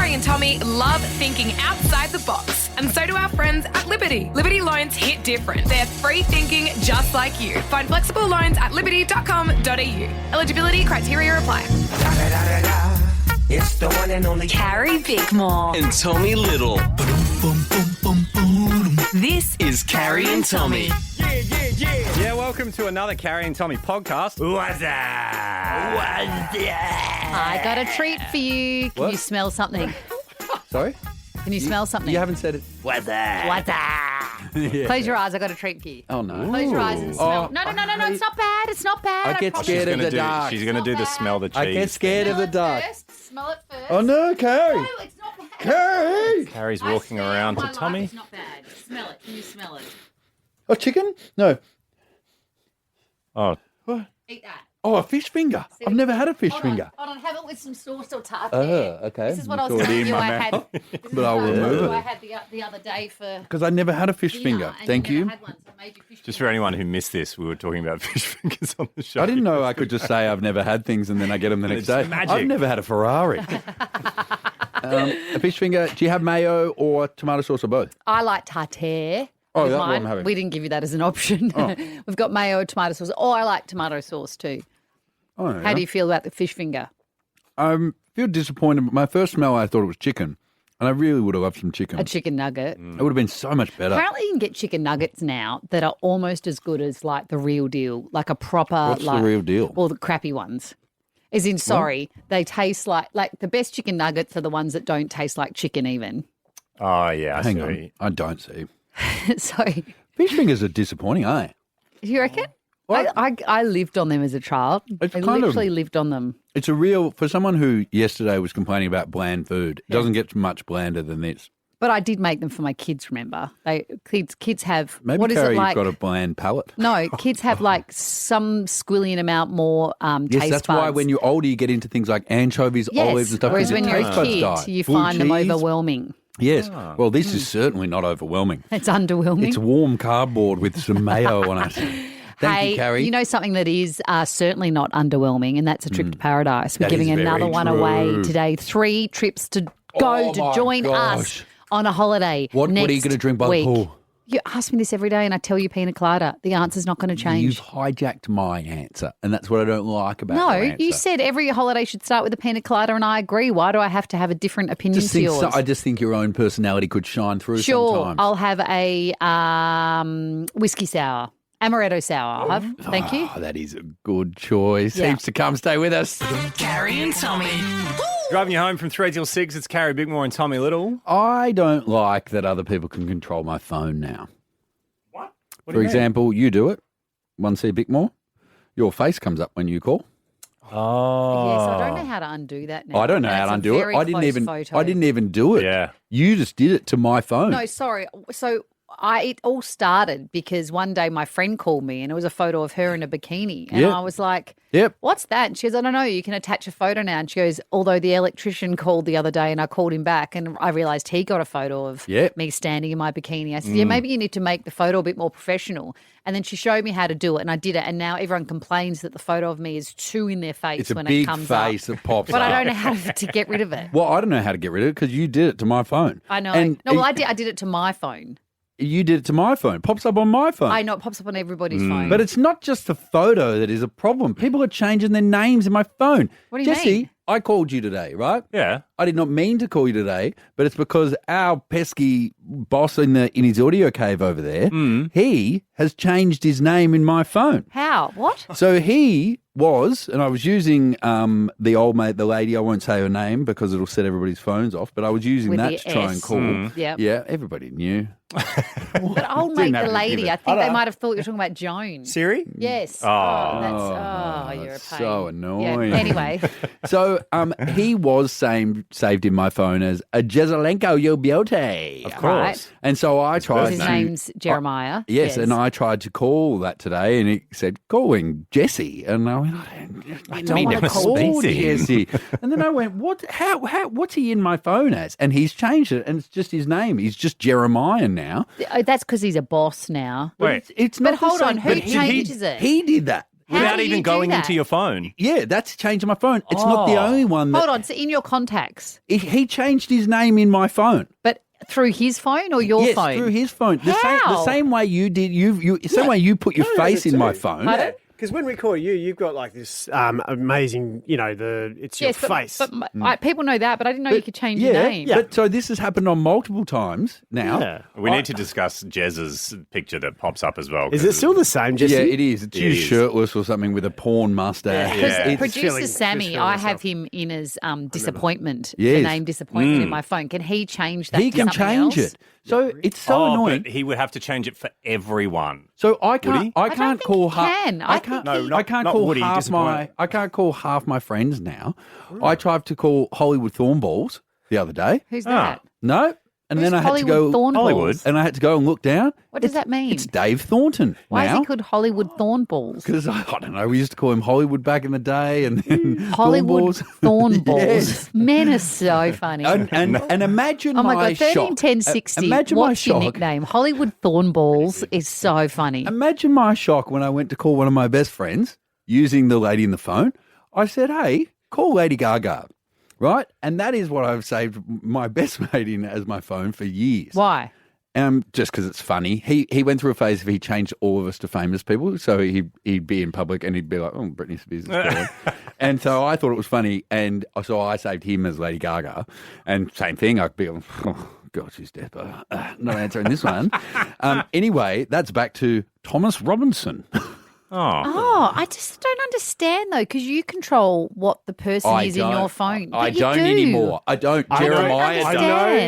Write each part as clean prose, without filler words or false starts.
Carrie and Tommy love thinking outside the box, and so do our friends at Liberty. Liberty loans hit different. They're free thinking just like you. Find flexible loans at liberty.com.au. Eligibility criteria apply. It's the one and only Carrie Bickmore. And Tommy Little. This is Carrie and Tommy. Yeah, welcome to another Carrie and Tommy podcast. What's that? I got a treat for you. Can What? you smell something? Sorry? Can you smell something? You haven't said it. What's that? What's that? Close your eyes. I got a treat for you. Oh, no. Close your eyes and smell. Oh. No. It's not bad. It's not bad. I get promise. scared of the dark. She's going to do the smell the cheese. I get scared of the dark. Smell it first. Oh, no, Carrie. No, it's not bad. Carrie. Carrie's I walking swear around on to my Tommy. life, it's not bad. Smell it. Can you smell it? Oh, chicken? No. Oh, Eat that. Oh, a fish finger. I've never had a fish finger. Hold on. Have it with some sauce or tart. Oh, there. okay. This is what I It's was already telling in you. my I mouth. had. This is But I'll what remove it. I had the other day for. Because I never had a fish dinner, finger. and Thank never you. Had one, so I made you fish just finger. for anyone who missed this, we were talking about fish fingers on the show. I didn't know I could just say I've never had things and then I get them the next It's day. magic. I've never had a Ferrari. A fish finger. Do you have mayo or tomato sauce or both? I like tartare. Oh, with that's what mine. I'm having. We didn't give you that as an option. Oh. We've got mayo, tomato sauce. Oh, I like tomato sauce too. Oh, yeah. How do you feel about the fish finger? I feel disappointed. My first smell, I thought it was chicken. And I really would have loved some chicken. A chicken nugget. It would have been so much better. Apparently, you can get chicken nuggets now that are almost as good as like the real deal, like a proper. What's the like, real deal? Well, the crappy ones. As in, sorry, they taste like the best chicken nuggets are the ones that don't taste like chicken even. Oh, yeah. I Hang see. on. I don't see. So, Fish fingers are disappointing, eh? you reckon? What? I lived on them as a child. It's I kind of- literally lived on them. It's a real, for someone who yesterday was complaining about bland food, it doesn't get much blander than this. But I did make them for my kids, remember? Kids have, Maybe, what is Carrie, it like? you've got a bland palate. No, kids have like some squillion amount more Yes, taste that's buds. why when you're older, you get into things like anchovies, Yes, olives and stuff. whereas because when your you're a taste buds kid, die. you Blue find them cheese. overwhelming. Yes. Well, this is certainly not overwhelming. It's underwhelming. It's warm cardboard with some mayo on it. Thank Hey, you, Carrie. you know something that is certainly not underwhelming, and that's a trip to paradise. We're That giving is very another one away true. today. 3 trips to go Oh, to my join gosh. us on a holiday. What are you next going to drink by week. the pool? You ask me this every day, and I tell you pina colada. The answer's not going to change. You've hijacked my answer, and that's what I don't like about No, your answer. you said every holiday should start with a pina colada, and I agree. Why do I have to have a different opinion Just to think yours? I just think your own personality could shine through Sure, sometimes. I'll have a whiskey sour, amaretto sour. I'll have. Thank you. Oh, that is a good choice. Yeah. Heaps to come. Stay with us. Carrie and Tommy. Driving you home from 3 till 6, it's Carrie Bickmore and Tommy Little. I don't like that other people can control my phone now. What For example, you do it. 1C Bickmore. Your face comes up when you call. Oh. Yes, I don't know how to undo that now. I don't know how That's to a undo it. very I didn't close even. photo. I didn't even do it. Yeah. You just did it to my phone. No, sorry. So it all started because one day my friend called me and it was a photo of her in a bikini. And Yep. I was like, Yep. what's that? And she goes, I don't know. You can attach a photo now. And she goes, although the electrician called the other day and I called him back and I realised he got a photo of Yep. me standing in my bikini. I said, yeah, maybe you need to make the photo a bit more professional. And then she showed me how to do it and I did it. And now everyone complains that the photo of me is too in their face It's a when big it comes face up. that pops But up. I don't know how to get rid of it. Well, I don't know how to get rid of it because you did it to my phone. I know. And No, well, I did it to my phone. You did it to my phone. It pops up on my phone. I know it pops up on everybody's phone. But it's not just the photo that is a problem. People are changing their names in my phone. What do you Jesse, mean? I called you today, right? Yeah. I did not mean to call you today, but it's because our pesky boss in his audio cave over there, he has changed his name in my phone. How? What? So he was, and I was using the old mate, the lady, I won't say her name because it'll set everybody's phones off, but I was using With that the to try and S. call. Yep. Yeah, everybody knew. But old Didn't mate, have the to give lady, it. I think they might have thought you were talking about Joan. Siri? Yes. Oh. That's, you're a that's pain. so annoying. Yeah. Anyway, So he was saved in my phone as a Jezelenko Yobiyote. Of course. Right. And so I tried his to... name's Jeremiah. Yes, and I tried to call that today, and he said, calling Jesse. And I went, I don't mean, want to never call speak to him. Jesse. And then I went, what? How? What's he in my phone as? And he's changed it, and it's just his name. He's just Jeremiah now. Oh, that's because he's a boss now. Wait. It's not But hold the on, same- who but changes it? He did that. How Without do even you do going that? into your phone. Yeah, that's changing my phone. It's not the only one. Hold on. So in your contacts, He changed his name in my phone. but through his phone or your yes, phone? through his phone. The How? same way you did. Same way you put your No, face there's in my two. phone. Pardon? Because when we call you, you've got like this amazing, it's your Yes, but, face. but people know that, but I didn't know you could change your name. But so this has happened on multiple times now. yeah. We need to discuss Jez's picture that pops up as well. Is it still the same, Jesse? Yeah, it is. It's It you is. shirtless or something with a porn mustache. Because Yeah. feeling- producer just Sammy, feeling I myself. have him in as disappointment. Yes. The name disappointment in my phone. Can he change that? He to can something change else? it. So it's so annoying. But he would have to change it for everyone. So I he? can't. I don't can't think call he half. can. I I can't. think he- No, I can't not call Woody, half my. disappointed. I can't call half my friends now. I tried to call Hollywood Thornballs the other day. Who's that? No, and Who's then I had to Hollywood go. Thornballs? Hollywood. And I had to go and look down. What does that mean? It's Dave Thornton Why now. is he called Hollywood Thornballs? Because I don't know, we used to call him Hollywood back in the day, and then Hollywood Thornballs. Thornballs. Yes. Men are so funny. And imagine Oh my God, 13, shock. 10, 60. Imagine my What's your shock. nickname? Hollywood Thornballs is so funny. Imagine my shock when I went to call one of my best friends using the lady in the phone. I said, "Hey, call Lady Gaga," right? And that is what I've saved my best mate in as my phone for years. Why? Just because it's funny. He went through a phase of he changed all of us to famous people. So he'd be in public and he'd be like, "Oh, Britney Spears is calling." And so I thought it was funny, and so I saved him as Lady Gaga. And same thing, I'd be like, "Oh God, she's dead, but not answering this one." Anyway, that's back to Thomas Robinson. Oh, I just don't understand though, because you control what the person is in your phone. I But you don't do. anymore. I don't. I know- Jeremiah I does.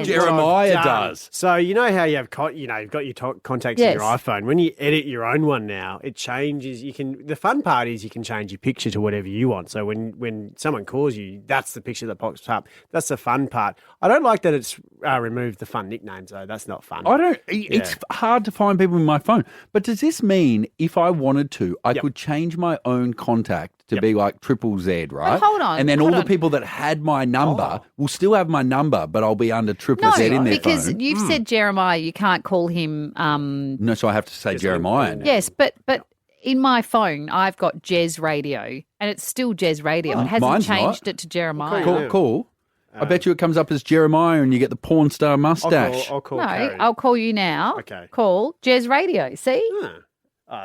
know. Jeremiah Well done. does. So you know how you have, you've got your contacts in your Yes. iPhone. When you edit your own one now, it changes. The fun part is you can change your picture to whatever you want. So when someone calls you, that's the picture that pops up. That's the fun part. I don't like that it's removed the fun nicknames though. That's not fun. I don't. It's hard to find people in my phone. But does this mean if I wanted to, I could change my own contact to be like ZZZ, right? hold on, And then hold all on. the people that had my number will still have my number, but I'll be under ZZZ No, in their because phone. you've said Jeremiah, you can't call him. No, so I have to say Jeremiah now. Yes, but in my phone, I've got Jez Radio, and it's still Jez Radio. It hasn't mine's changed not. it to Jeremiah. Cool. I bet you it comes up as Jeremiah and you get the porn star mustache. I'll call No, Carrie. I'll call you now. Okay. Call Jez Radio. See?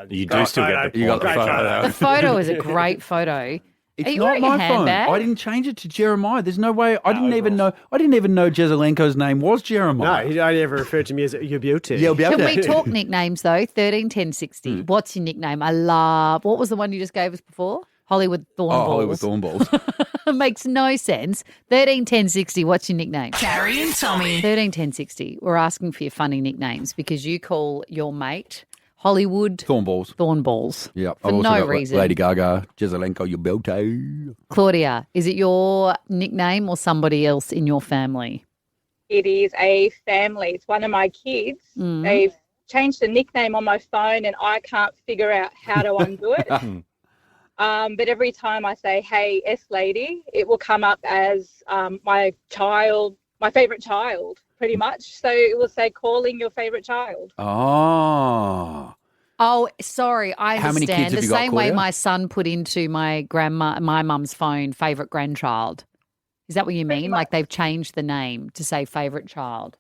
You do still get the You got the Great photo. The photo is a great photo. It's Are you not wearing a my phone. handbag? I didn't change it to Jeremiah. There's no way. I didn't even know. I didn't even know Jezelenko's name was No, Jeremiah. he only ever referred to me as your beauty. Yeah, Can we talk nicknames though? 13, 10, 60. What's your nickname? I love. What was the one you just gave us before? Hollywood Thornballs. Oh, Hollywood Thornballs. Makes no sense. 13, 10, 60. What's your nickname? Carrie and Tommy. 13, 10, 60. We're asking for your funny nicknames because you call your mate Hollywood Thornballs. Thornballs. Yeah, For I've also no got reason. Lady Gaga, Jezelenko, your beauty. Claudia, is it your nickname or somebody else in your family? It is a family. It's one of my kids. They've changed the nickname on my phone and I can't figure out how to undo it. But every time I say, "Hey, S lady," it will come up as my favorite child, pretty much. So it will say, "Calling your favorite child." Oh. Oh, sorry, I How many understand. kids have The you got, same way Claudia? my son put into my mum's phone, favourite grandchild. Is that what you mean? Like they've changed the name to say favourite child?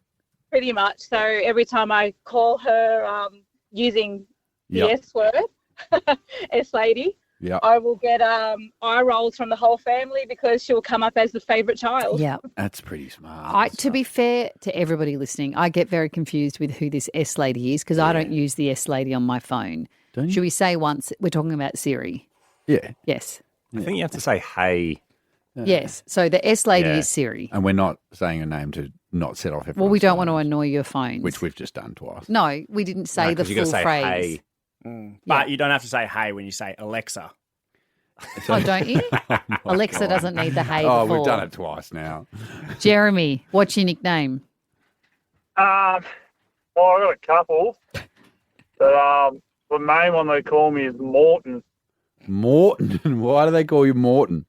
Pretty much. So every time I call her using the Yep. S word, S lady, Yeah. I will get eye rolls from the whole family because she'll come up as the favourite child. Yeah. That's pretty smart. To be fair to everybody listening, I get very confused with who this S lady is because I don't use the S lady on my phone. Don't you? Should we say once we're talking about Siri? Yeah. Yes. I think you have to say, hey. Yes. So the S lady Yeah. is Siri. And we're not saying a name to not set off everyone. Well, we don't want to annoy your phones. Which we've just done twice. No, we didn't say No, the 'cause you gotta full say, phrase. hey. But you don't have to say hey when you say Alexa. Oh, don't you? Alexa doesn't need the hey Oh, before. we've done it twice now. Jeremy, what's your nickname? Well, I've got a couple. But the main one they call me is Morton. Morton. Why do they call you Morton?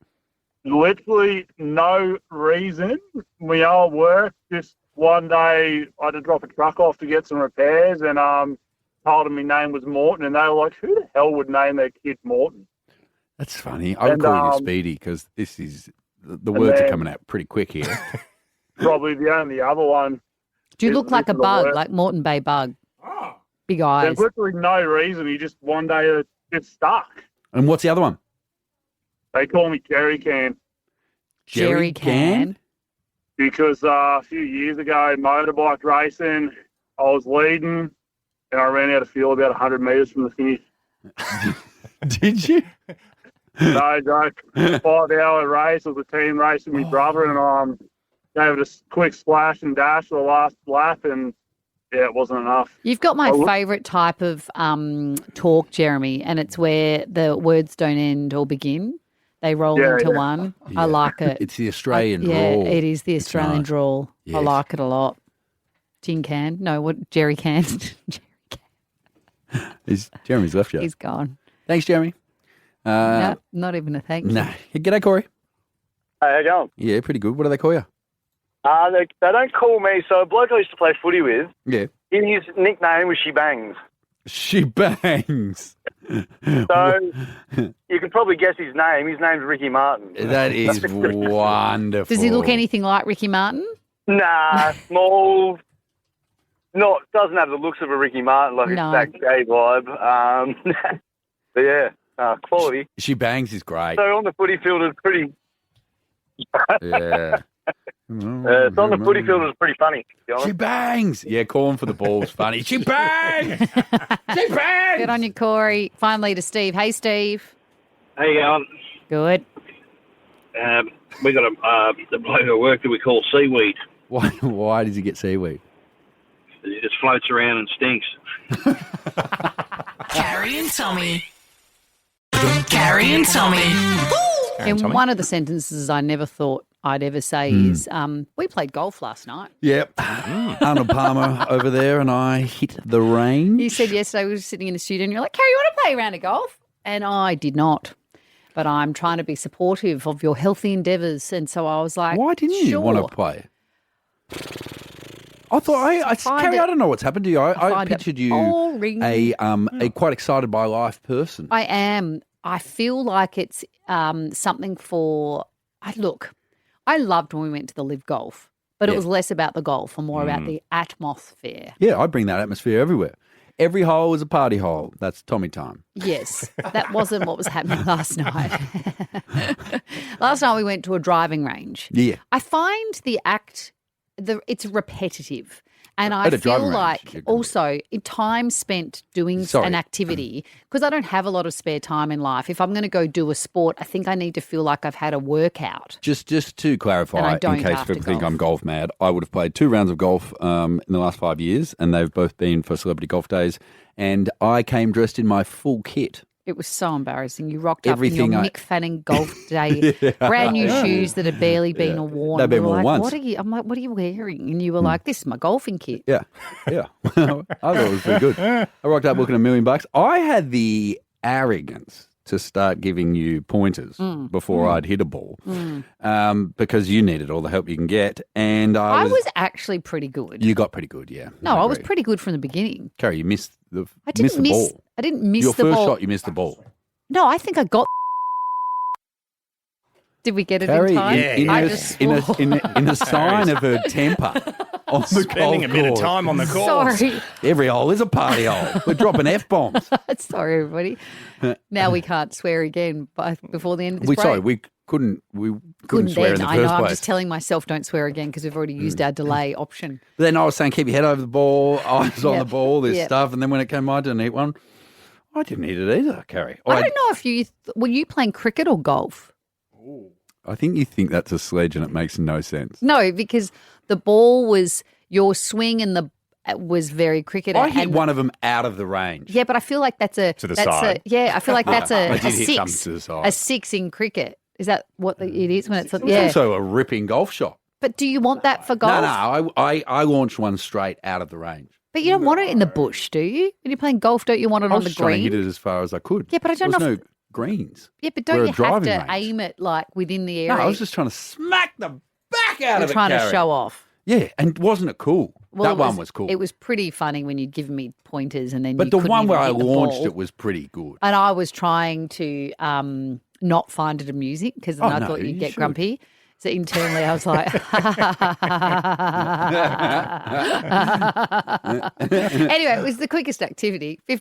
Literally no reason. We all work. Just one day I had to drop a truck off to get some repairs and told them my name was Morton and they were like, who the hell would name their kid Morton? That's funny. I would And, call you Speedy because this is the words are coming out pretty quick here. Probably the only other one. Do you is look like a the bug, worst. like Moreton Bay bug? Big There's eyes. literally no reason. He just one day it gets stuck. And what's the other one? They call me Jerry Can Jerry can. because a few years ago, motorbike racing, I was leading and I ran out of fuel about 100 metres from the finish. Did you? No joke. 5-hour race. It was a team race with my brother, and gave it a quick splash and dash for the last lap, and yeah, it wasn't enough. You've got my I look- favourite type of talk, Jeremy, and it's where the words don't end or begin. They roll Yeah, into yeah. one. Yeah. I like it. It's the Australian Yeah, drawl. it is the It's Australian nice. drawl. I Yes. like it a lot. Tin can. No, what? Jerry can. Jeremy's left you. He's gone. Thanks, Jeremy. No, not even a thank you. Nah. Hey, g'day, Corey. Hey, how you going? Yeah, pretty good. What do they call you? They don't call me. So a bloke I used to play footy with, Yeah. his nickname was She Bangs. She bangs. So you can probably guess his name. His name's Ricky Martin. That is wonderful. Does he look anything like Ricky Martin? Nah, small. Doesn't have the looks of a Ricky Martin, like No. a stacked gay vibe. But yeah, quality. She bangs is great. So on the footy field, it's pretty. Yeah. So on the footy field, it's pretty funny. To be honest. She bangs. Yeah, calling for the ball's funny. She bangs. She bangs. Good on you, Corey. Finally to Steve. Hey, Steve. How you going? Good. We got a bloke at work that we call seaweed. Why does he get seaweed? He just floats around and stinks. Carrie and Tommy. Carrie and Tommy. In one of the sentences I never thought I'd ever say is, we played golf last night. Yep. Arnold Palmer over there and I hit the range. You said yesterday we were sitting in the studio and you're like, Carrie, you want to play a round of golf? And I did not. But I'm trying to be supportive of your healthy endeavours. And so I was like, Why didn't you sure. want to play? I thought, Carrie, I don't know what's happened to you. I find it pictured you boring. a quite excited by life person. I am. I feel like it's something for. Look, I loved when we went to the Live Golf, but it was less about the golf and more about the atmosphere. Yeah, I bring that atmosphere everywhere. Every hole is a party hole. That's Tommy time. Yes, that wasn't what was happening last night. Last night we went to a driving range. Yeah. I find the act, it's repetitive. And I At a feel driving range, like you're also in time spent doing Sorry. an activity, because I don't have a lot of spare time in life. If I'm going to go do a sport, I think I need to feel like I've had a workout. Just to And I clarify, don't in case after people think golf. I'm golf mad, I would have played 2 rounds of golf in the last 5 years, and they've both been for celebrity golf days. And I came dressed in my full kit. It was so embarrassing. You rocked up Everything in your I- Mick Fanning golf day, brand new shoes that had barely been worn. They've been We were worn like, once. What are you? I'm like, what are you wearing? And you were like, this is my golfing kit. Yeah, yeah. I thought it was pretty good. I rocked up looking $1 million. I had the arrogance to start giving you pointers before I'd hit a ball because you needed all the help you can get. And I was actually pretty good. You got pretty good, yeah. No, I was agree. pretty good from the beginning. Carrie, you missed the, I didn't missed the miss. ball. I didn't miss Your the first ball. shot, you missed the ball. No, I think I got. Did we get it Carrie, in time? Yeah, in, I a, just in, swore. in a sign of her temper on the Spending golf a bit of course. time on the course. Sorry, Every hole is a party hole. We're dropping F-bombs. sorry, everybody. Now we can't swear again before the end of this break. Sorry, we couldn't swear in the I first know. I'm place. just telling myself don't swear again because we've already used our delay option. But then I was saying keep your head over the ball, eyes on Yep. the ball, this Yep. stuff. And then when it came, I didn't eat one. I didn't eat it either, Carrie. I don't know if you were you playing cricket or golf. I think you think that's a sledge and it makes no sense. No, because the ball was your swing and the was very cricket. I hit and one of them out of the range. Yeah, but I feel like that's a To the that's side. I feel like that's I a did hit some six. to the side. A 6 in cricket. Is that what it is when it's It was yeah? also a ripping golf shot. But do you want that for golf? No, I launched one straight out of the range. But you don't want it in the bush, do you? When you're playing golf, don't you want it I on was the just trying to green? hit it as far as I could. Yeah, but I don't there know was no greens. Yeah, but We're don't a you have driving to range. aim it like within the area? No, I was just trying to smack the back out You're of it, trying to Carrie. show off. Yeah, and wasn't it cool? Well, that one was cool. It was pretty funny when you'd given me pointers and then but you the couldn't one even where I hit the launched ball. it was pretty good. And I was trying to not find it amusing because then I no, thought you'd you get should. grumpy. So internally I was like, anyway, it was the quickest activity. I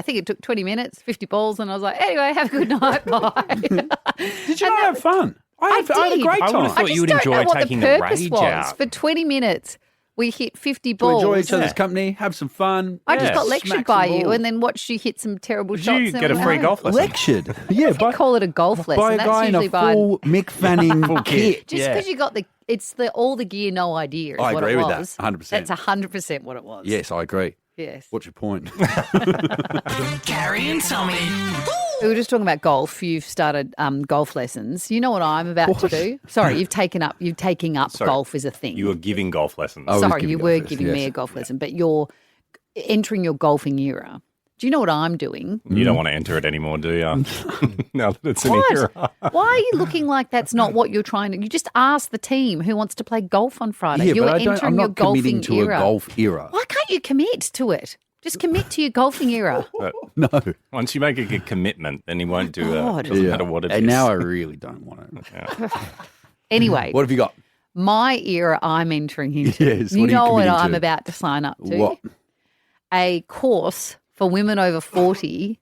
think it took 20 minutes, 50 balls, and I was like, anyway, have a good night, bye. Did you not have fun? I had a did. great I would time. have thought I you would just don't enjoy know what taking the the purpose rage was. out. For 20 minutes, we hit 50 To balls. enjoy each other's company, have some fun. I just got smack lectured some by you balls. and then watched you hit some terrible Did shots. you and get a went free home. golf lesson? Lectured. Yeah, You call it a golf lesson. by a That's guy in usually a by full Mick Fanning kit. just because you got all the gear, no idea. Is I what agree it with that, was. 100%. That's 100% what it was. Yes, I agree. Yes. What's your point? Carrie and Tommy. We were just talking about golf. You've started golf lessons. You know what I'm about to do? Sorry, you've taken up golf as a thing. You were giving golf lessons. I was Sorry, giving you golf were lessons, giving me yes. a golf lesson, but you're entering your golfing era. Do you know what I'm doing? You don't want to enter it anymore, do you? Now that it's an What? era. Why are you looking like that's not what you're trying to? You just asked the team who wants to play golf on Friday. Yeah, you but were I don't, entering I'm your not committing golfing to era. a golf era. Why can't you commit to it? Just commit to your golfing era. But No. once you make a good commitment, then he won't do that. God. Doesn't matter what it is. And now I really don't want to. Anyway, What have you got? my era I'm entering into. Yes, you what are you know what committing I'm to? about to sign up to? What? A course for women over 40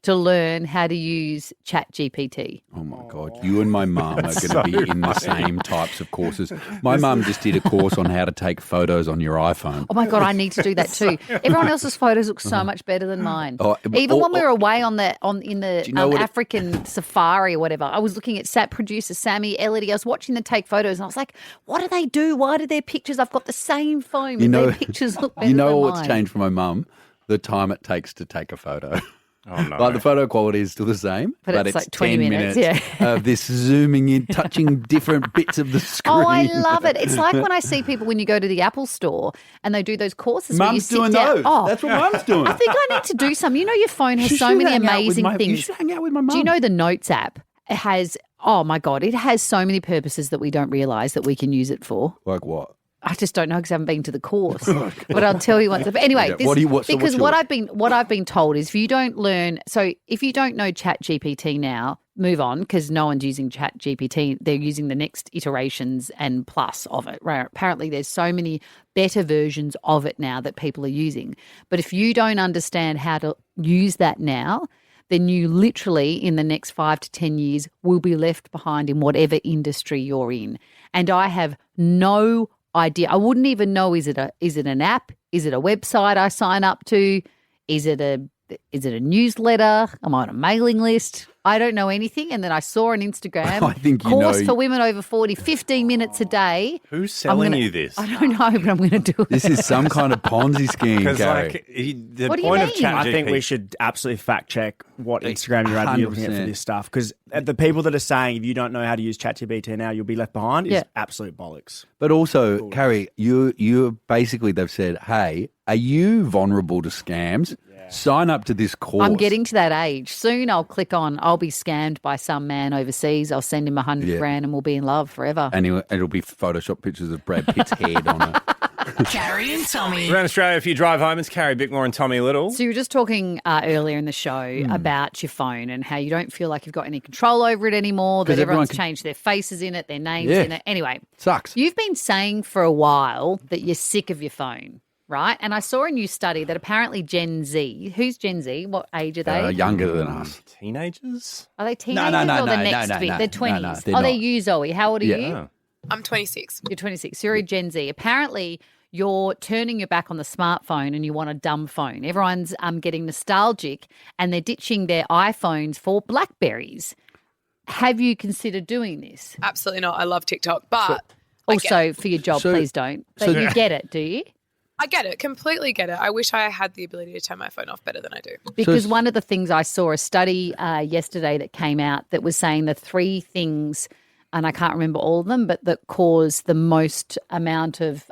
to learn how to use ChatGPT. Oh, my God. You and my mum are going to be in the same types of courses. My mum just did a course on how to take photos on your iPhone. Oh my God, I need to do that too. Everyone else's photos look so much better than mine. Oh, Even when oh, we were away in you the know what it- African safari or whatever, I was looking at SAP producer Sammy Elodie. I was watching them take photos and I was like, what do they do? Why do their pictures? I've got the same phone, but their pictures look better You know than what's mine. changed for my mum? The time it takes to take a photo. Oh, no. Like the photo quality is still the same, But it's like 20 10 minutes, of this zooming in, touching different bits of the screen. Oh, I love it. It's like when I see people when you go to the Apple store and they do those courses. where you Mum's sit doing down. those. Oh, That's what Mum's doing. I think I need to do some. You know, your phone has so many amazing You things. should hang out with my mum. Do you know the Notes app? It has, oh my God, it has so many purposes that we don't realise that we can use it for. Like what? I just don't know because I haven't been to the course, but I'll tell you once. But anyway, Yeah, this, what's because yours? what I've been told is if you don't learn, so if you don't know ChatGPT now, move on because no one's using ChatGPT. They're using the next iterations and plus of it. Right? Apparently, there's so many better versions of it now that people are using. But if you don't understand how to use that now, then you literally in the next 5 to 10 years will be left behind in whatever industry you're in. And I have no idea. I wouldn't even know, is it an app? Is it a website I sign up to? Is it a newsletter? Am I on a mailing list? I don't know anything. And then I saw on Instagram, I think you course know- for women over 40, 15 minutes a day. Who's selling gonna- you this? I don't know, but I'm going to do it. This is some kind of Ponzi scheme, Because Gary. the What do you point of mean? ChatGPT. I think we should absolutely fact check what Instagram you're at looking at for 100%. this stuff because the people that are saying if you don't know how to use ChatGPT now, you'll be left behind is Yeah. absolute bollocks. But also, Carrie, you basically they've said, hey, are you vulnerable to scams? Sign up to this course. I'm getting to that age. Soon I'll click on, I'll be scammed by some man overseas. I'll send him $100 grand and we'll be in love forever. and it'll be Photoshop pictures of Brad Pitt's head on it. Carrie and Tommy. Around Australia, if you drive home, it's Carrie Bickmore and Tommy Little. So you were just talking earlier in the show about your phone and how you don't feel like you've got any control over it anymore, that 'Cause everyone everyone's can- changed their faces in it, their names Yeah. in it. Anyway, Sucks. you've been saying for a while that you're sick of your phone, right? And I saw a new study that apparently Gen Z, who's Gen Z? What age are they? Younger than us. Teenagers? Are they teenagers no, or the no, next no, bit? no, They're no, 20s. no, they're They're not. you, Zoe. How old are you? Yeah. I'm 26. You're 26. You're a Gen Z. Apparently, you're turning your back on the smartphone and you want a dumb phone. Everyone's getting nostalgic and they're ditching their iPhones for Blackberries. Have you considered doing this? Absolutely not. I love TikTok, but Also, for your job, So- please don't. But so- you get it, do you? I get it, completely get it. I wish I had the ability to turn my phone off better than I do. Because one of the things I saw a study yesterday that came out that was saying the 3 things, and I can't remember all of them, but that cause the most amount of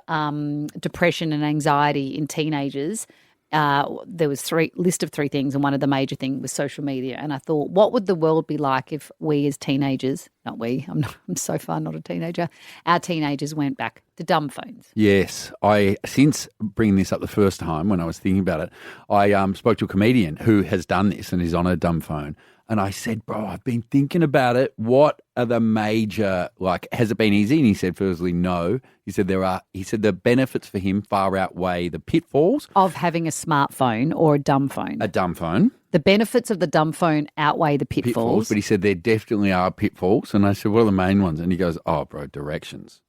depression and anxiety in teenagers. There was list of 3 things, and one of the major things was social media. And I thought, what would the world be like if we as teenagers, not we, I'm so far not a teenager, our teenagers went back to dumb phones? Yes. Since bringing this up the first time when I was thinking about it, I spoke to a comedian who has done this and is on a dumb phone. And I said, bro, I've been thinking about it. What are the major, has it been easy? And he said, firstly, no. He said the benefits for him far outweigh the pitfalls. Of having a smartphone or a dumb phone. A dumb phone. The benefits of the dumb phone outweigh the pitfalls. But he said there definitely are pitfalls. And I said, what are the main ones? And he goes, oh, bro, directions.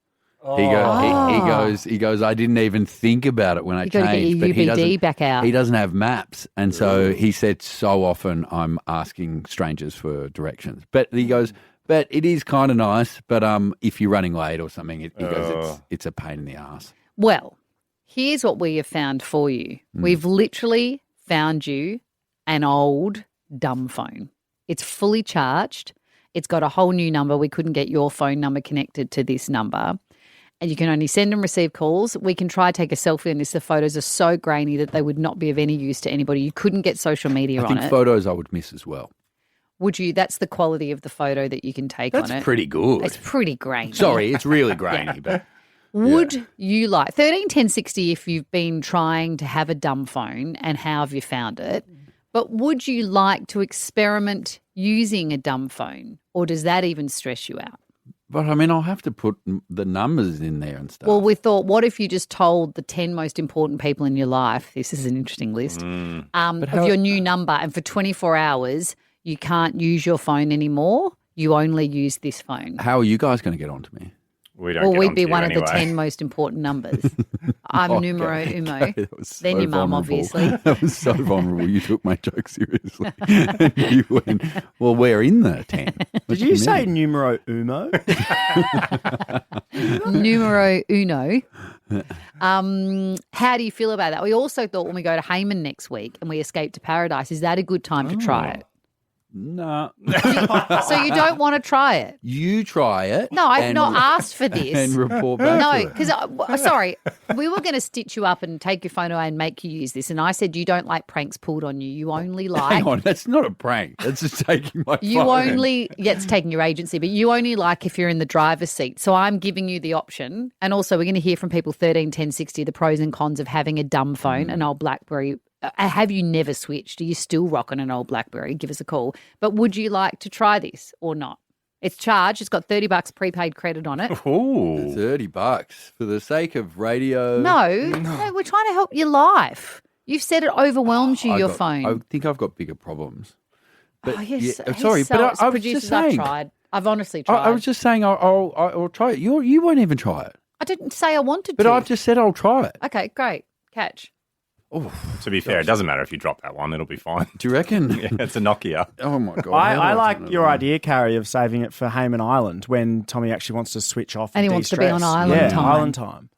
He goes, I didn't even think about it when I changed. But he doesn't back out. He doesn't have maps. And so he said, so often I'm asking strangers for directions. But he goes, but it is kind of nice. But if you're running late or something, he goes, it's a pain in the ass. Well, here's what we have found for you. We've literally found you an old dumb phone. It's fully charged. It's got a whole new number. We couldn't get your phone number connected to this number. And you can only send and receive calls. We can try take a selfie on this. The photos are so grainy that they would not be of any use to anybody. You couldn't get social media on it. I think photos I would miss as well. Would you? That's the quality of the photo that you can take on it. That's pretty good. It's pretty grainy. Sorry, it's really grainy. But would you like 131060 if you've been trying to have a dumb phone, and how have you found it? But would you like to experiment using a dumb phone, or does that even stress you out? But, I mean, I'll have to put the numbers in there and stuff. Well, we thought, what if you just told the 10 most important people in your life, this is an interesting list, of your new number, and for 24 hours you can't use your phone anymore, you only use this phone. How are you guys going to get onto me? We'd be one of the 10 most important numbers. I'm numero uno. Okay, so then your mum, vulnerable. obviously. That was so vulnerable. You took my joke seriously. And you went, well, we're in the 10. Did you say numero uno? Numero uno. How do you feel about that? We also thought when we go to Hayman next week and we escape to paradise, is that a good time to try it? No. So you don't want to try it? You try it. No, I've not asked for this. And report back No, to it. because, sorry, we were going to stitch you up and take your phone away and make you use this. And I said you don't like pranks pulled on you. You only like... Hang on, that's not a prank. That's just taking my You phone. only... Yeah, it's taking your agency, but you only like if you're in the driver's seat. So I'm giving you the option. And also we're going to hear from people 131060 the pros and cons of having a dumb phone, an old BlackBerry. Have you never switched? Are you still rocking an old BlackBerry? Give us a call. But would you like to try this or not? It's charged. It's got $30 prepaid credit on it. Ooh. $30 for the sake of radio. No, we're trying to help your life. You've said it overwhelms you, your phone. I think I've got bigger problems. But yes, sorry, but I was just producers, saying. I've tried. I've honestly tried. I was just saying I'll try it. You won't even try it. I didn't say I wanted But to. I've just said I'll try it. Okay, great. Catch. To be fair, it doesn't matter if you drop that one; it'll be fine. Do you reckon? Yeah, it's a Nokia. Oh my god! I like your idea, Carrie, of saving it for Hayman Island when Tommy actually wants to switch off And he wants to be on island time. Island time.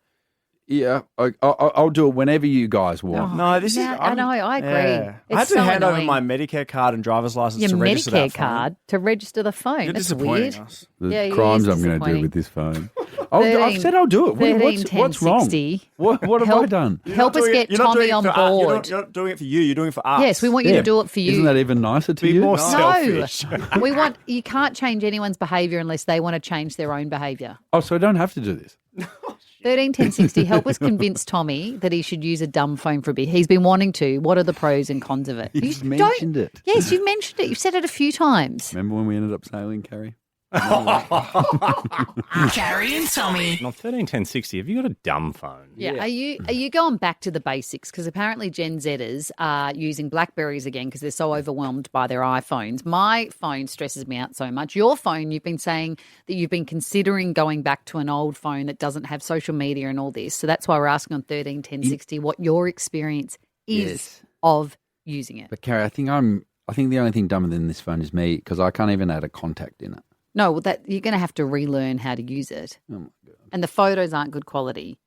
Yeah, I'll do it whenever you guys want. No, this is. I know. I agree. Yeah. It's I had to so hand annoying. over my Medicare card and driver's license Your to register Medicare that phone. card to register the phone. You're That's disappointing weird. us. The Yeah, it crimes is I'm going to do disappointing. with this phone. I've said I'll do it. What's wrong? 131060. What have I done? Help us get Tommy on board. You're not doing it for you. You're doing it for us. Yes, we want you to do it for you. Isn't that even nicer to Be you? more No, selfish. you can't change anyone's behaviour unless they want to change their own behaviour. Oh, so I don't have to do this. 131060, help us convince Tommy that he should use a dumb phone for a bit. He's been wanting to. What are the pros and cons of it? He's You mentioned it. Yes, you've mentioned it. You've said it a few times. Remember when we ended up sailing, Carrie? Carrie and Tommy. On 131060, have you got a dumb phone? Yeah. Are you going back to the basics? Because apparently Gen Zers are using Blackberries again because they're so overwhelmed by their iPhones. My phone stresses me out so much. Your phone, you've been saying that you've been considering going back to an old phone that doesn't have social media and all this. So that's why we're asking on 131060 what your experience is of using it. But Carrie, I think the only thing dumber than this phone is me because I can't even add a contact in it. No, well, that you're going to have to relearn how to use it. Oh my god! And the photos aren't good quality.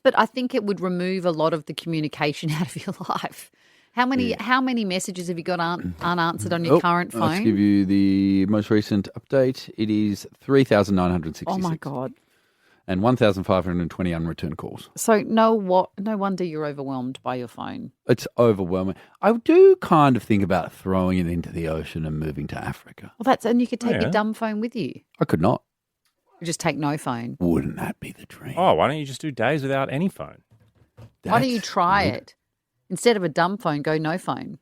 But I think it would remove a lot of the communication out of your life. How many messages have you got unanswered on your current phone? Let's give you the most recent update. It is 3,966. Oh my god! And 1,520 unreturned calls. So no wonder you're overwhelmed by your phone. It's overwhelming. I do kind of think about throwing it into the ocean and moving to Africa. Well, and you could take your dumb phone with you. I could not. Or just take no phone. Wouldn't that be the dream? Oh, why don't you just do days without any phone? Why don't you try it? Instead of a dumb phone, go no phone.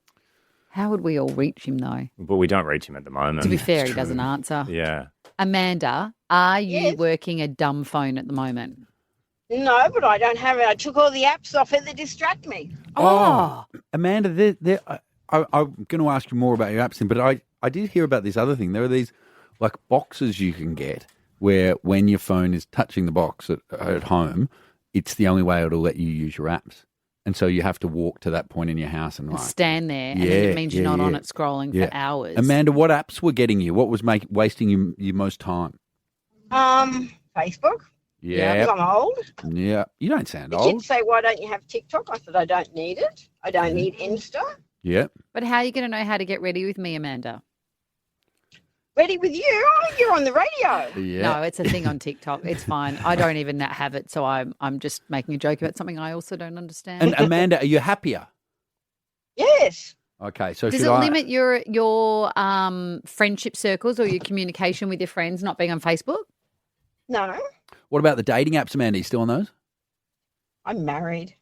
How would we all reach him, though? But we don't reach him at the moment. To be fair, he doesn't answer. Yeah. Amanda, are you Yes. working a dumb phone at the moment? No, but I don't have it. I took all the apps off it that distract me. Oh. Amanda, I'm going to ask you more about your apps, but I did hear about this other thing. There are these like boxes you can get where when your phone is touching the box at home, it's the only way it'll let you use your apps. And so you have to walk to that point in your house and Stand there, and then it means you're not on it scrolling for hours. Amanda, what apps were getting you? What was wasting you most time? Facebook. Yeah. Because I'm old. Yeah. You don't sound The old. kids say, why don't you have TikTok? I said, I don't need it. I don't need Insta. Yeah. But how are you going to know how to get ready with me, Amanda? Ready with you? Oh, you're on the radio. Yeah. No, it's a thing on TikTok. It's fine. I don't even have it, so I'm just making a joke about something I also don't understand. And Amanda, are you happier? Yes. Okay, so Does should it I limit your friendship circles or your communication with your friends not being on Facebook? No, What about the dating apps, Amanda? You still on those? I'm married.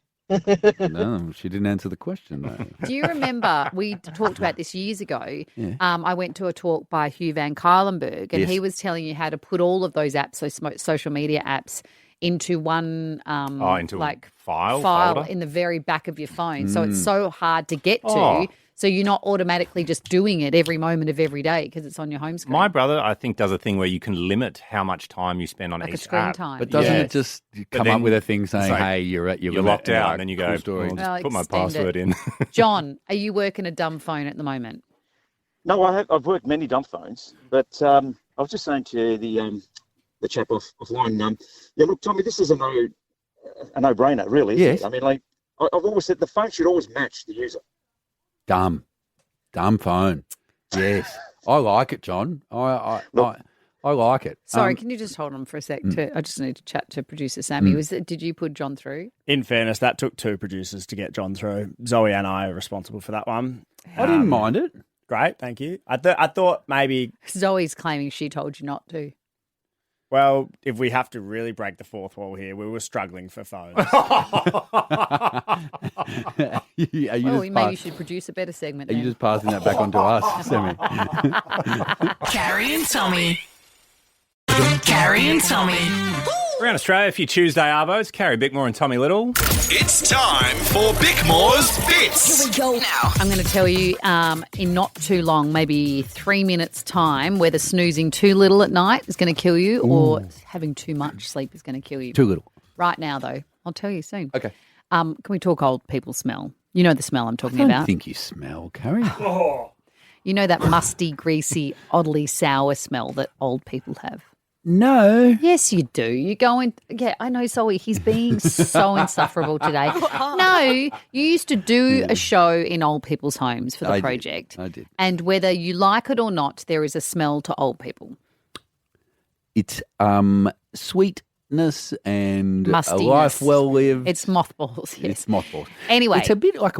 No, she didn't answer the question, though. Do you remember we talked about this years ago? Yeah. I went to a talk by Hugh Van Cuylenberg, and Yes. he was telling you how to put all of those apps, so social media apps, into one into a file folder? in the very back of your phone. So it's Mm. so hard to get to. Oh. So you're not automatically just doing it every moment of every day because it's on your home screen. My brother, I think, does a thing where you can limit how much time you spend on Like a each screen app. time. But doesn't Yeah. it just But come then up with a thing saying, it's like, hey, you're at your you're limit, locked out, like, and then you cool go, story. well, just Well, put my extend password it. in. John, are you working a dumb phone at the moment? No, I've worked many dumb phones, but I was just saying to the chap offline, yeah, look, Tommy, this is a no-brainer, really. Isn't Yes. it? I mean, like I've always said, the phone should always match the user. Dumb phone. Yes. I like it, John. I like it. Sorry, can you just hold on for a sec? I just need to chat to producer Sammy. Did you put John through? In fairness, that took two producers to get John through. Zoe and I are responsible for that one. I didn't mind it. Great, thank you. I thought maybe, Zoe's claiming she told you not to. well, if we have to really break the fourth wall here, we were struggling for phones. Maybe you should produce a better segment. Are you then. just passing that back on to us, Sammy? Carrie and Tommy. Carrie and Tommy. Around Australia, a few Tuesday Arvos. Carrie Bickmore and Tommy Little. It's time for Bickmore's Bits. Here we go now. I'm going to tell you in not too long, maybe 3 minutes' time, whether snoozing too little at night is going to kill you or having too much sleep is going to kill you. Too little. Right now, though, I'll tell you soon. Okay. Can we talk old people smell? You know the smell I'm talking I don't about. think you smell, Carrie. You know that musty, greasy, oddly sour smell that old people have? No. Yes, you do. You go in. Yeah, I know, Zoe. He's being so insufferable today. No, you used to do a show in old people's homes for the project. I did. And whether you like it or not, there is a smell to old people. It's sweetness and a Mustiness. life well lived. It's mothballs, yes. It's mothballs. Anyway. It's a bit like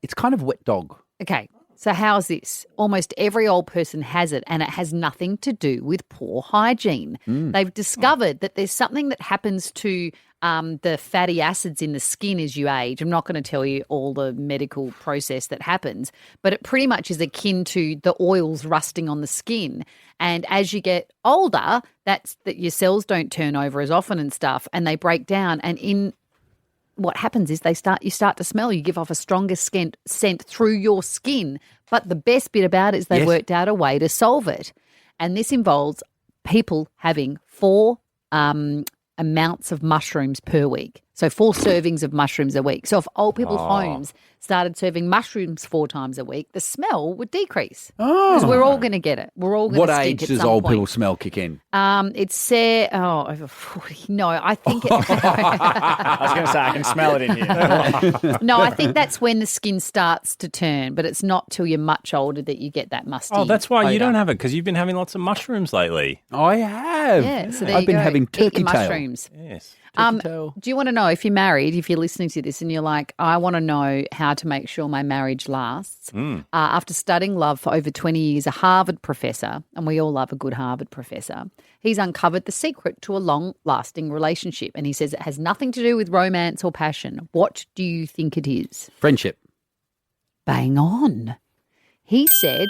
it's kind of wet dog. Okay, so how's this? Almost every old person has it, and it has nothing to do with poor hygiene. They've discovered that there's something that happens to the fatty acids in the skin as you age. I'm not going to tell you all the medical process that happens, but it pretty much is akin to the oils rusting on the skin. And as you get older, that's that your cells don't turn over as often and stuff, and they break down. And what happens is you start to smell. You give off a stronger scent through your skin. But the best bit about it is they worked out a way to solve it. And this involves people having 4 amounts of mushrooms per week. So 4 servings of mushrooms a week. So if old people's homes started serving mushrooms 4 times a week, the smell would decrease. Because we're all going to get it. We're all going to What stink age at does some old point. people smell kick in? It's over 40. No, I think I was going to say, I can smell it in here. No, I think that's when the skin starts to turn, but it's not till you're much older that you get that musty. Oh, that's why you odour. don't have it, because you've been having lots of mushrooms lately. I have. Yeah, so there I've you been go. having Eat turkey your tail. mushrooms. Yes. Do you want to know, if you're married, if you're listening to this and you're like, I want to know how to make sure my marriage lasts? After studying love for over 20 years, a Harvard professor, and we all love a good Harvard professor, he's uncovered the secret to a long-lasting relationship. And he says it has nothing to do with romance or passion. What do you think it is? Friendship. Bang on. He said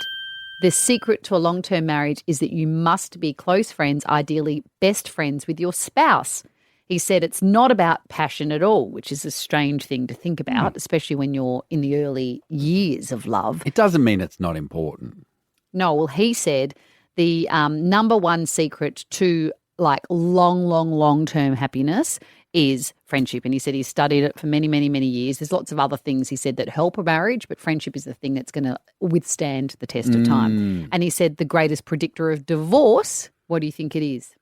the secret to a long-term marriage is that you must be close friends, ideally best friends with your spouse. He said it's not about passion at all, which is a strange thing to think about, especially when you're in the early years of love. It doesn't mean it's not important. No, well, he said the number one secret to like long-term happiness is friendship. And he said he's studied it for many, many, many years. There's lots of other things he said that help a marriage, but friendship is the thing that's going to withstand the test of time. And he said the greatest predictor of divorce, what do you think it is?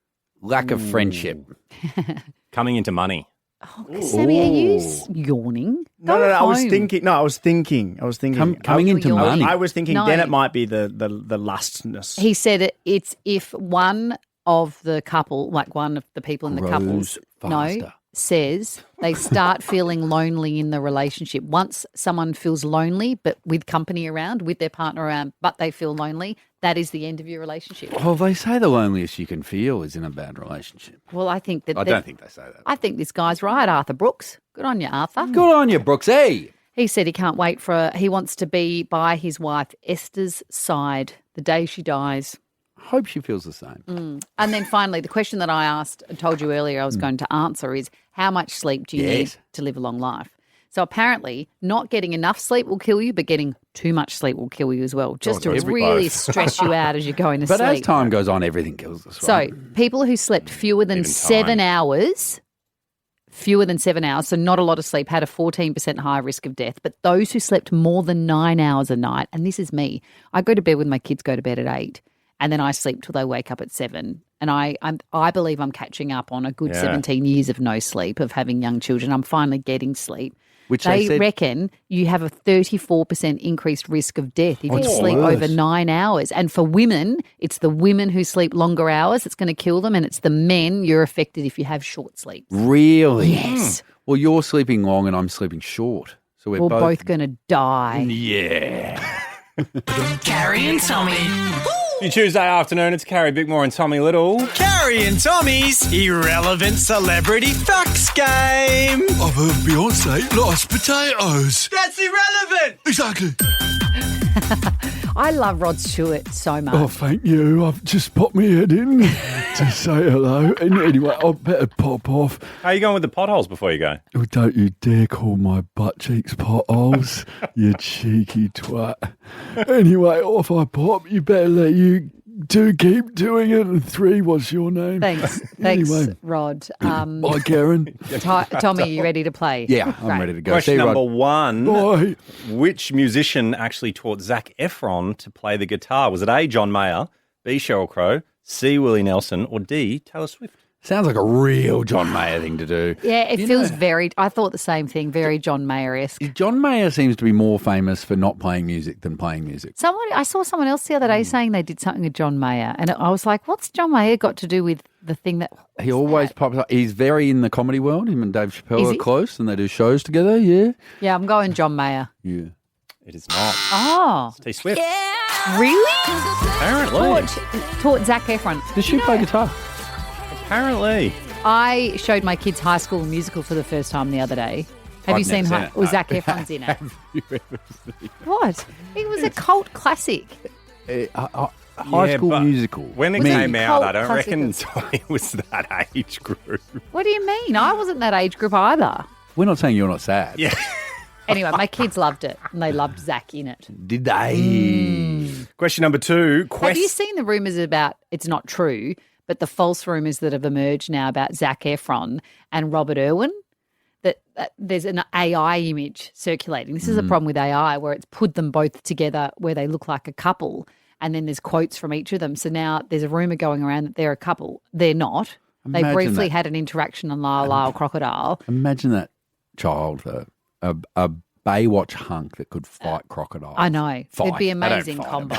Lack of friendship. Coming into money. Oh, Sammy, are you yawning? No, Go I was home. thinking. I was thinking. Coming into money. I was thinking. No. Then it might be the lustness. He said it's if one of the couple, like one of the people in the couples, says they start feeling lonely in the relationship. Once someone feels lonely, but with company around, with their partner around, but they feel lonely, that is the end of your relationship. Well, they say the loneliest you can feel is in a bad relationship. Well, I think that. I don't think they say that. I think this guy's right, Arthur Brooks. Good on you, Arthur. Good on you, Brooks. Hey. He said he can't wait he wants to be by his wife Esther's side the day she dies. Hope she feels the same. And then finally, the question that I asked and told you earlier I was going to answer is how much sleep do you need to live a long life? So apparently not getting enough sleep will kill you, but getting too much sleep will kill you as well, just to really stress you out as you're going to sleep. But as time goes on, everything kills us, right? So people who slept fewer than 7 hours, so not a lot of sleep, had a 14% higher risk of death. But those who slept more than 9 hours a night, and this is me, I go to bed when my kids go to bed at 8. And then I sleep till they wake up at 7. And I believe I'm catching up on a good 17 years of no sleep, of having young children. I'm finally getting sleep. Which they reckon you have a 34% increased risk of death if you sleep over 9 hours. And for women, it's the women who sleep longer hours that's going to kill them, and it's the men you're affected if you have short sleep. Really? Yes. Well, you're sleeping long and I'm sleeping short. So we're both going to die. Yeah. Carrie and Tommy. Your Tuesday afternoon, it's Carrie Bickmore and Tommy Little. Carrie and Tommy's Irrelevant Celebrity Facts Game. I've heard Beyonce likes potatoes. That's irrelevant. Exactly. I love Rod Stewart so much. Oh, thank you. I've just popped my head in to say hello. And anyway, I better pop off. How are you going with the potholes before you go? Oh, don't you dare call my butt cheeks potholes, you cheeky twat. Anyway, off I pop. You better let you two keep doing it. And 3, what's your name? Thanks, Anyway. Rod. Bye, Karen. Tommy, are you ready to play? Yeah, I'm Great. ready to go. Question See you, number Rod. 1. Bye. Which musician actually taught Zac Efron to play the guitar? Was it A, John Mayer, B, Sheryl Crow, C, Willie Nelson, or D, Taylor Swift? Sounds like a real John Mayer thing to do. Yeah, it feels very, I thought the same thing, very John Mayer-esque. John Mayer seems to be more famous for not playing music than playing music. I saw someone else the other day saying they did something with John Mayer, and I was like, what's John Mayer got to do with the thing that... He always pops up. He's very in the comedy world. Him and Dave Chappelle Is are he? close and they do shows together, yeah. Yeah, I'm going John Mayer. Yeah. It is not. Oh. It's T Swift. Really? Apparently. Taught Zac Efron. Does she play guitar? Apparently. I showed my kids High School Musical for the first time the other day. Have I've you seen never seen it, Well, no. Zac Efron's in it. Have you ever seen it? What? It was a cult classic. High School but Musical. When it Was it came out, I cult don't reckon classic? it was that age group. What do you mean? I wasn't that age group either. We're not saying you're not sad. Yeah. Anyway, my kids loved it, and they loved Zac in it. Did they? Question number 2. Have you seen the rumours about, it's not true, but the false rumours that have emerged now about Zac Efron and Robert Irwin? That there's an AI image circulating. This is a problem with AI where it's put them both together where they look like a couple, and then there's quotes from each of them. So now there's a rumour going around that they're a couple. They're not. They Imagine briefly that. had an interaction on Lyle Lyle Crocodile. Imagine that child, a Baywatch hunk that could fight crocodiles. I know. Fight. It'd be They don't amazing fight combo.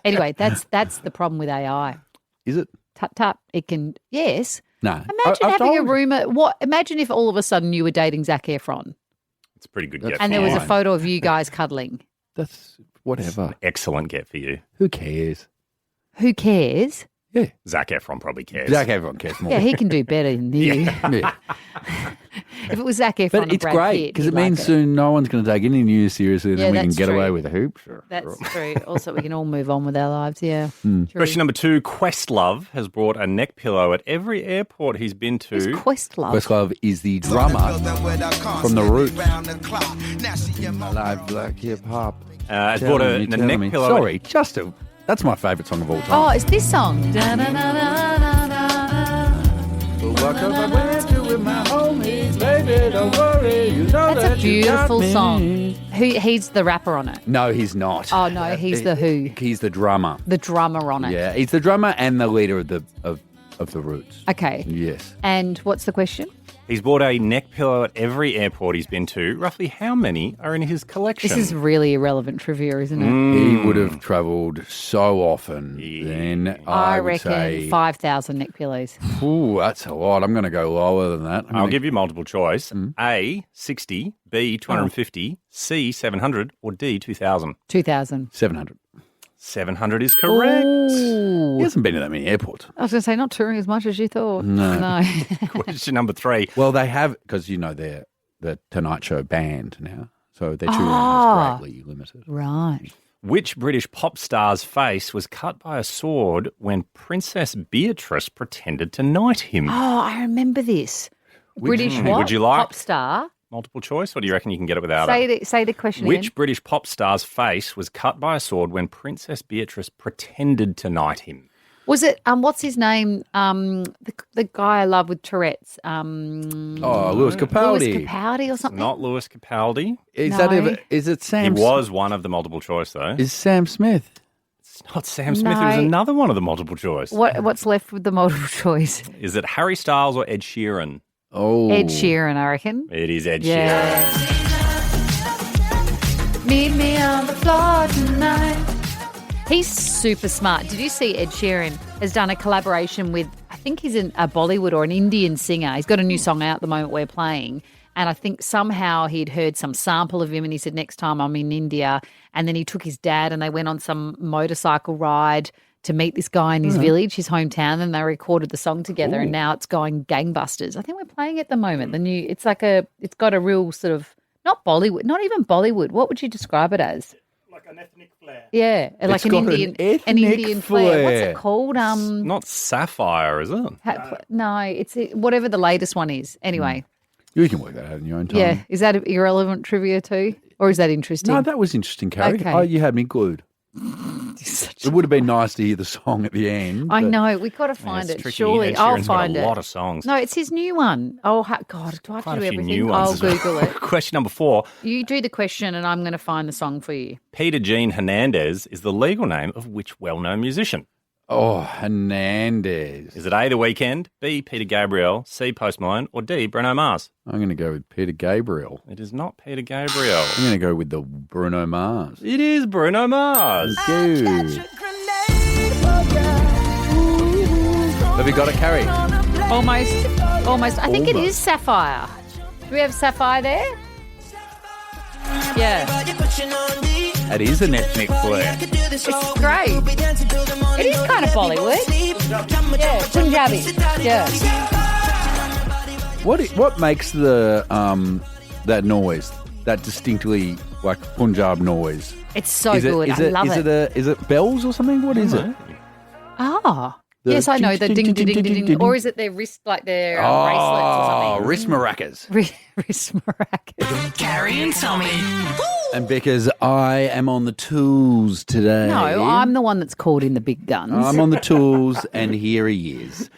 Anyway, that's the problem with AI. Is it? Tut tut. It can, yes. No. Imagine I've having a told you. rumour. Imagine if all of a sudden you were dating Zac Efron It's a pretty good That's get and for there was you. a photo of you guys cuddling. That's whatever. Excellent get for you. Who cares? Who cares? Yeah. Zac Efron probably cares. Zac Efron cares more. Yeah, he can do better than you. Yeah. If it was Zac Efron But and it's Brad great Pitt, because he'd it means like soon no one's going to take any news seriously, and Yeah, then we can that's get away true. with a hoop. Sure. That's true. Also, we can all move on with our lives. Yeah. Hmm. True. Question number 2. Questlove has brought a neck pillow at every airport he's been to. Who's Questlove? Questlove is the drummer from The Roots. Live black hip hop. Has brought a neck pillow. Sorry, that's my favourite song of all time. Oh, it's this song. That's a beautiful song. He's the rapper on it. No, he's not. Oh no, he's the Who. He's the drummer. The drummer on it. Yeah, he's the drummer and the leader of the Roots. Okay. Yes. And what's the question? He's bought a neck pillow at every airport he's been to. Roughly how many are in his collection? This is really irrelevant trivia, isn't it? He would have travelled so often. Then I would reckon say 5,000 neck pillows. Ooh, that's a lot. I'm going to go lower than that. I'll give you multiple choice. A, 60, B, 250, C, 700, or D, 2,000. 2,000. 700. 700 is correct. He hasn't been to that many airports. I was going to say, not touring as much as you thought. No. Question number 3. Well, they have, because, they're the Tonight Show band now. So their touring Ah. is greatly limited. Right. Which British pop star's face was cut by a sword when Princess Beatrice pretended to knight him? Oh, I remember this. British what? Would you like Pop star? multiple choice, or do you reckon you can get it without it? Say the question Which again. British pop star's face was cut by a sword when Princess Beatrice pretended to knight him? Was it, what's his name? The guy I love with Tourette's. Lewis Capaldi. Lewis Capaldi or something? Not Lewis Capaldi. Is No. that ever, is it Sam? He was one of the multiple choice, though. Is Sam Smith? It's not Sam Smith. It was No. another one of the multiple choice. What's left with the multiple choice? Is it Harry Styles or Ed Sheeran? Oh, Ed Sheeran, I reckon. It is Ed Yeah. Sheeran. Meet me on the floor tonight. He's super smart. Did you see Ed Sheeran has done a collaboration with, I think he's a Bollywood or an Indian singer. He's got a new song out at the moment we're playing. And I think somehow he'd heard some sample of him and he said, next time I'm in India. And then he took his dad and they went on some motorcycle ride to meet this guy in his village, his hometown, and they recorded the song together. And now it's going gangbusters. I think we're playing it at the moment. It's got a real sort of, not Bollywood, not even Bollywood. What would you describe it as? Like an ethnic flair. Yeah, like It's an got Indian, an an Indian ethnic flair. What's flair. it called? Not Sapphire, is it? No, it's whatever the latest one is. Anyway, You can work that out in your own time. yeah, is that irrelevant trivia too, or is that interesting? No, that was interesting, Carrie. Okay. Oh, you had me glued. It would have been nice to hear the song at the end. I but- know we got to find it's it. tricky. Surely, Ed I'll Sheeran's got find a it. lot of songs. No, it's his new one. Oh God, do I have Quite to do a few everything? new ones I'll as well. Google it. Question number 4. You do the question, and I'm going to find the song for you. Peter Jean Hernandez is the legal name of which well-known musician? Oh, Hernandez. Is it A, The Weeknd, B, Peter Gabriel, C, Post Malone, or D, Bruno Mars? I'm going to go with Peter Gabriel. It is not Peter Gabriel. I'm going to go with the Bruno Mars. It is Bruno Mars. Thank you. Have you got it, Carrie? Almost. I think it is Sapphire. Do we have Sapphire there? Yeah. That is an ethnic flair. It's great. It is kind of Bollywood. Yeah, Punjabi. Yeah. What makes the that noise, that distinctly like Punjab noise? It's so good. I love it. Is it bells or something? What is it? Ah. The Yes, I know. The ding, ding, ding, ding, ding, ding. Or is it their wrist, like their bracelets or something? Wrist maracas. Wrist maracas. Carrie and Tommy. And because I am on the tools today. No, I'm the one that's called in the big guns. I'm on the tools, and here he is.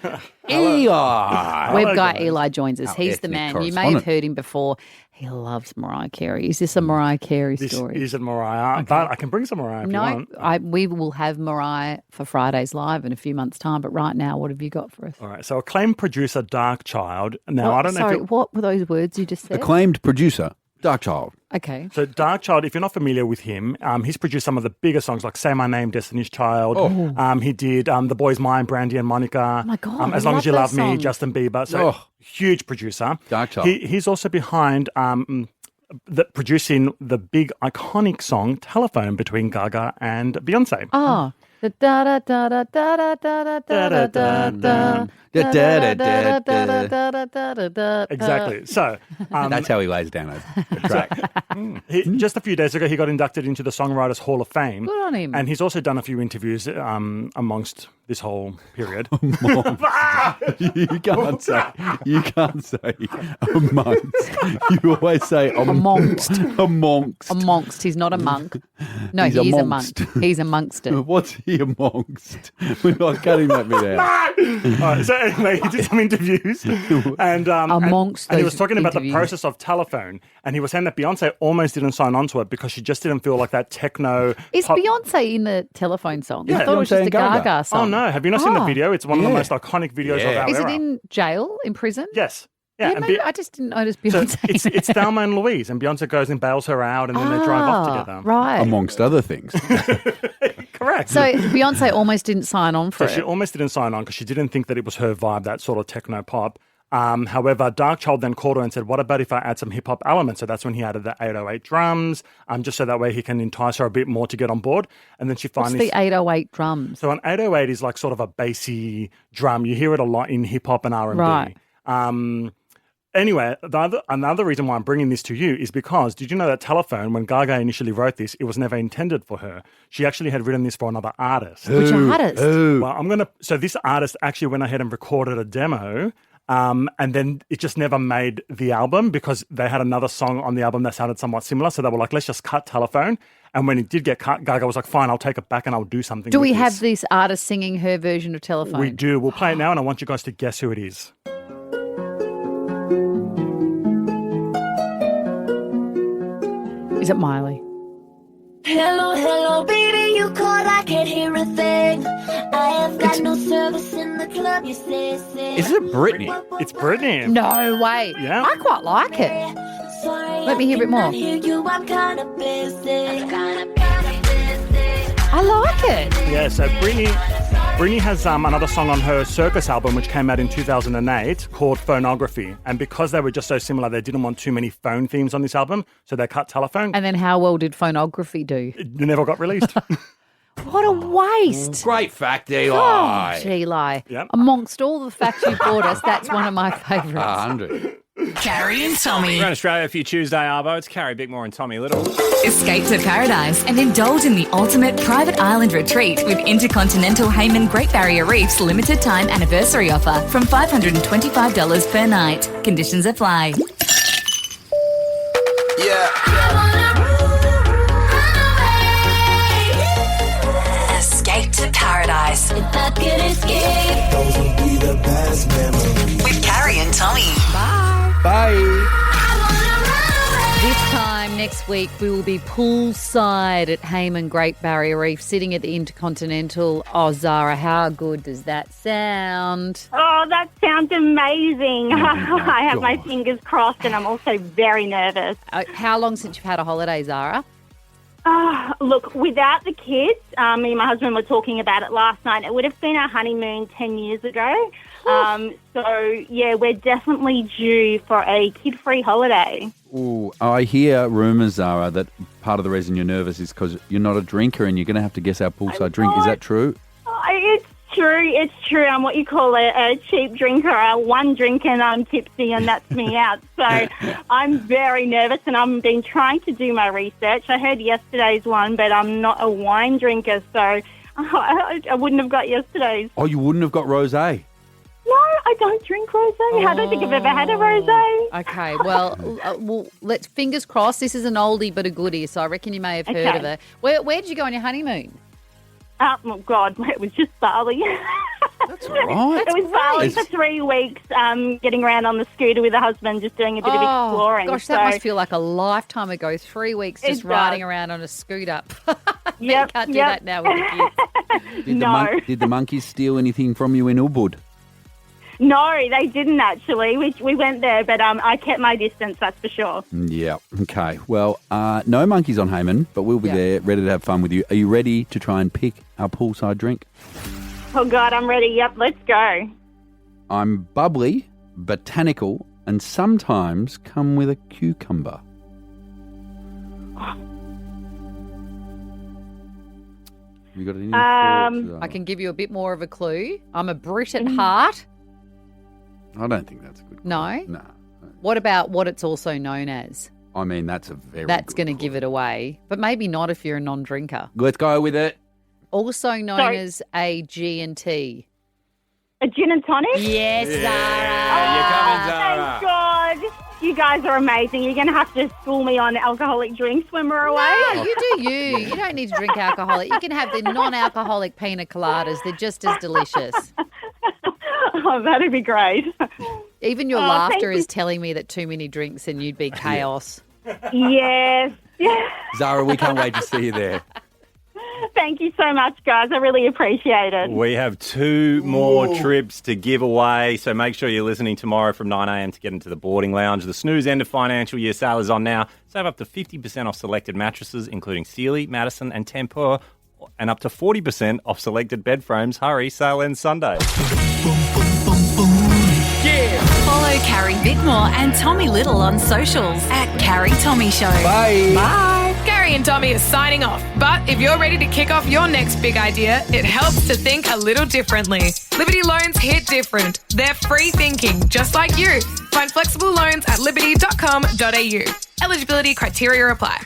Eli. Web guy Eli joins us. Our He's the ethnic man. You may have correspondent. heard him before. He loves Mariah Carey. Is this a Mariah Carey This story? isn't Mariah, but I can bring some Mariah if you No, want. we will have Mariah for Fridays Live in a few months' time. But right now, what have you got for us? All right, so acclaimed producer Darkchild. Now, I don't know Sorry, if what were those words you just said? Acclaimed producer, Darkchild. Okay. So Darkchild, if you're not familiar with him, he's produced some of the bigger songs like Say My Name, Destiny's Child. Oh. He did The Boy's Mine, Brandy and Monica. Oh my God, As I Long as You love Love that Me, song. Justin Bieber. So Oh. huge producer. Darkchild. He's also behind producing the big iconic song Telephone between Gaga and Beyonce. Oh, Da da da da da da da da da da da. Exactly. So That's how he lays down a track. just a few days ago, he got inducted into the Songwriters Hall of Fame. Good on him. And he's also done a few interviews amongst this whole period. You can't say amongst. You always say Amongst. Amongst. He's not a monk. No, He's he is a amongst. monk. He's amongst it. What's he amongst? We're not cutting that bit out. All right, so anyway, he did some interviews, and Amongst and he those was talking about the interviews. process of telephone, and he was saying that Beyonce almost didn't sign on to it because she just didn't feel like that techno. Is pop- Beyonce in the telephone song? Yeah, I thought it was just Beyonce a and Gaga. Gaga song. Oh no, have you not seen the Oh. video? It's one of the Yeah. most iconic videos of Yeah. our Is era. it in jail, in prison? Yes. Yeah, Yeah, and maybe I just didn't notice so Beyonce. it's Thelma and Louise, and Beyonce goes and bails her out, and then they drive off together. Right. Amongst other things. Correct. So Beyonce almost didn't sign on for So it. she almost didn't sign on because she didn't think that it was her vibe, that sort of techno pop. However, Darkchild then called her and said, what about if I add some hip hop elements? So that's when he added the 808 drums, just so that way he can entice her a bit more to get on board. And then she What's finally... the 808 drums? So an 808 is like sort of a bassy drum. You hear it a lot in hip hop and R&B. Right. Anyway, another reason why I'm bringing this to you is because did you know that Telephone, when Gaga initially wrote this, it was never intended for her. She actually had written this for another artist. Which artist? Well, so this artist actually went ahead and recorded a demo. And then it just never made the album because they had another song on the album that sounded somewhat similar. So they were like, let's just cut Telephone. And when it did get cut, Gaga was like, fine, I'll take it back and I'll do something Do with we this. have this artist singing her version of Telephone? We do. We'll play it now and I want you guys to guess who it is. Is it Miley? Hello, hello, baby, you called, I can't hear a thing. I have got no service in the club, you say. Is it Britney? It's Britney. No way. Yeah. I quite like it. Let me hear a bit more. Hear you, I'm kind of busy. I like it. Yeah, so Britney has another song on her Circus album, which came out in 2008, called Phonography. And because they were just so similar, they didn't want too many phone themes on this album, so they cut Telephone. And then how well did Phonography do? It never got released. What a waste. Great fact, Eli. Gosh, Eli. Yep. Amongst all the facts you brought us, that's one of my favourites. 100. Carrie and Tommy. Around Australia for your Tuesday, Arvo. It's Carrie Bickmore and Tommy Little. Escape to paradise and indulge in the ultimate private island retreat with Intercontinental Hayman Great Barrier Reef's limited time anniversary offer from $525 per night. Conditions apply. Escape to paradise. If I could escape, Those would be the best memories. With Carrie and Tommy. Bye. This time next week, we will be poolside at Hayman Great Barrier Reef, sitting at the Intercontinental. Oh, Zara, how good does that sound? Oh, that sounds amazing. I have my fingers crossed and I'm also very nervous. How long since you've had a holiday, Zara? Look, without the kids, me and my husband were talking about it last night. It would have been our honeymoon 10 years ago. So, yeah, we're definitely due for a kid-free holiday. Ooh, I hear rumours, Zara, that part of the reason you're nervous is because you're not a drinker and you're going to have to guess our poolside drink. Is that true? It's true. I'm what you call a cheap drinker. One drink and I'm tipsy and that's me out. So I'm very nervous and I've been trying to do my research. I heard yesterday's one, but I'm not a wine drinker, so I wouldn't have got yesterday's. Oh, you wouldn't have got rosé? No, I don't drink rosé. I don't think I've ever had a rosé. Okay, well, let's fingers crossed. This is an oldie but a goodie, so I reckon you may have heard of it. Where did you go on your honeymoon? Oh, God, it was just Bali. That's right. It was Bali for 3 weeks, getting around on the scooter with a husband, just doing a bit of exploring. Gosh, that must feel like a lifetime ago. 3 weeks just It riding does. around on a scooter. Yep, You can't do that now with the kids. Did the monkeys steal anything from you in Ubud? No, they didn't actually. We went there, but I kept my distance, that's for sure. Yeah. Okay. Well, no monkeys on Hayman, but we'll be there, ready to have fun with you. Are you ready to try and pick our poolside drink? Oh, God, I'm ready. Yep, let's go. I'm bubbly, botanical, and sometimes come with a cucumber. You got any thoughts? I can give you a bit more of a clue. I'm a Brit at heart. I don't think that's a good. No? No. What about what it's also known as? I mean, that's a very. That's going to give it away, but maybe not if you're a non-drinker. Let's go with it. Also known as a G&T. A gin and tonic? Yes, Zara. Thank God. You guys are amazing. You're going to have to school me on alcoholic drinks when we're away. No, you do you. You don't need to drink alcoholic. You can have the non-alcoholic pina coladas. They're just as delicious. Oh, that'd be great. Even your laughter is telling me that too many drinks and you'd be chaos. Yes. Zara, we can't wait to see you there. Thank you so much, guys. I really appreciate it. We have 2 more trips to give away, so make sure you're listening tomorrow from 9 a.m. to get into the boarding lounge. The snooze end of financial year sale is on now. Save up to 50% off selected mattresses, including Sealy, Madison and Tempur, and up to 40% off selected bed frames. Hurry, sale ends Sunday. Follow Carrie Bickmore and Tommy Little on socials at Carrie Tommy Show. Bye. Bye. Gary and Tommy are signing off. But if you're ready to kick off your next big idea, it helps to think a little differently. Liberty Loans hit different. They're free thinking, just like you. Find flexible loans at liberty.com.au. Eligibility criteria apply.